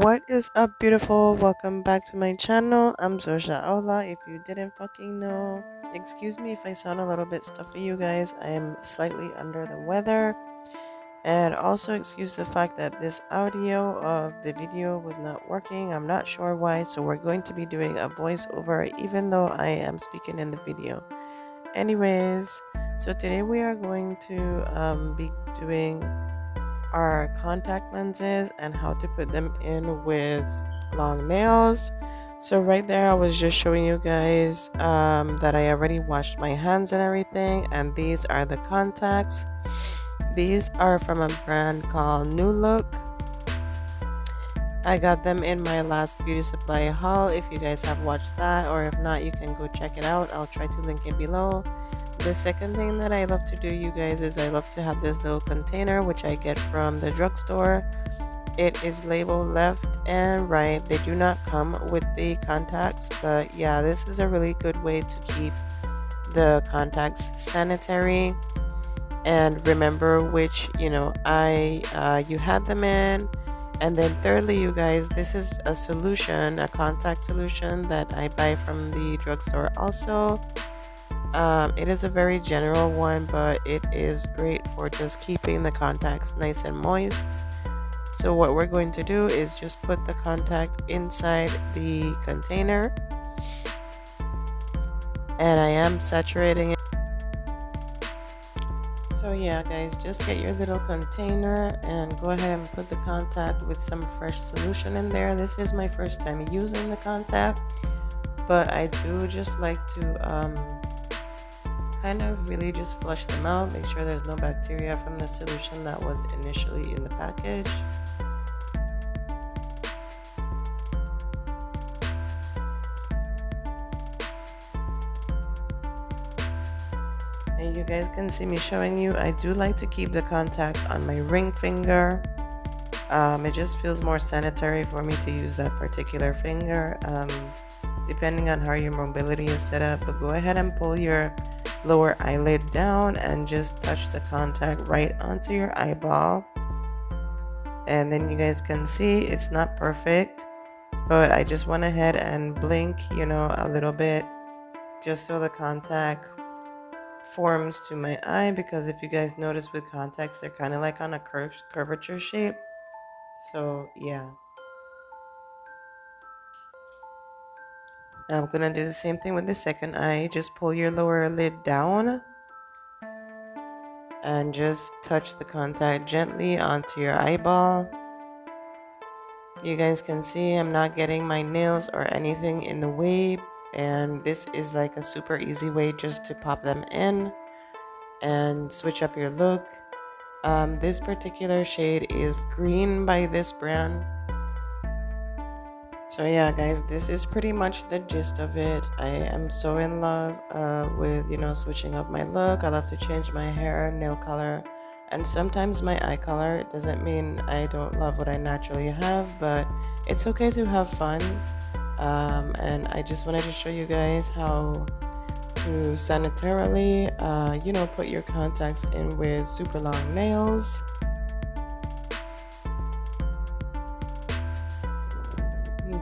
What is up, beautiful? Welcome back to my channel. I'm Zosha Aula. If you didn't fucking know, excuse me if I sound a little bit stuffy, you guys. I am slightly under the weather. And also, excuse the fact that this audio of the video was not working. I'm not sure why. So, we're going to be doing a voiceover even though I am speaking in the video. Anyways, so today we are going to be doing our contact lenses and how to put them in with long nails. So right there I was just showing you guys that I already washed my hands and everything, and these are the contacts. These are from a brand called New Look. I got them in my last beauty supply haul. If you guys have watched that, or if not, you can go check it out. I'll try to link it below. The second thing that I love to do, you guys, is I love to have this little container which I get from the drugstore. It is labeled left and right. They do not come with the contacts, but yeah, this is a really good way to keep the contacts sanitary and remember which you had them in. And then thirdly, you guys, this is a solution, a contact solution that I buy from the drugstore also. It is a very general one, but it is great for just keeping the contacts nice and moist. So what we're going to do is just put the contact inside the container, and I am saturating it. So yeah, guys, just get your little container and go ahead and put the contact with some fresh solution in there. This is my first time using the contact, but I do just like to kind of really just flush them out, make sure there's no bacteria from the solution that was initially in the package. And you guys can see me showing you, I do like to keep the contact on my ring finger. It just feels more sanitary for me to use that particular finger, depending on how your mobility is set up. But go ahead and pull your lower eyelid down and just touch the contact right onto your eyeball. And then you guys can see it's not perfect, but I just went ahead and blink a little bit just so the contact forms to my eye, because if you guys notice with contacts, they're kind of like on a curvature shape. So yeah, I'm gonna do the same thing with the second eye. Just pull your lower lid down and just touch the contact gently onto your eyeball. You guys can see I'm not getting my nails or anything in the way, and this is like a super easy way just to pop them in and switch up your look. This particular shade is green by this brand. So yeah, guys, this is pretty much the gist of it. I am so in love with switching up my look. I love to change my hair, nail color, and sometimes my eye color. It doesn't mean I don't love what I naturally have, but it's okay to have fun. And I just wanted to show you guys how to sanitarily put your contacts in with super long nails.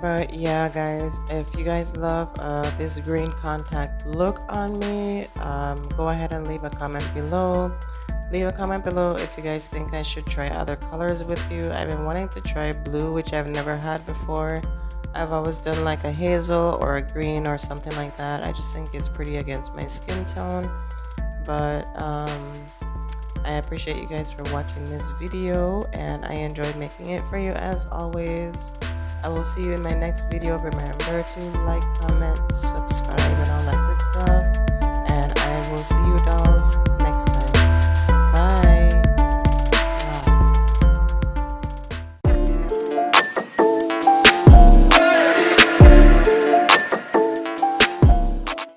But yeah, guys, if you guys love this green contact look on me, go ahead and leave a comment below. Leave a comment below if you guys think I should try other colors with you. I've been wanting to try blue, which I've never had before. I've always done like a hazel or a green or something like that. I just think it's pretty against my skin tone. But I appreciate you guys for watching this video, and I enjoyed making it for you as always. I will see you in my next video. Remember to like, comment, subscribe, and all that good stuff. And I will see you dolls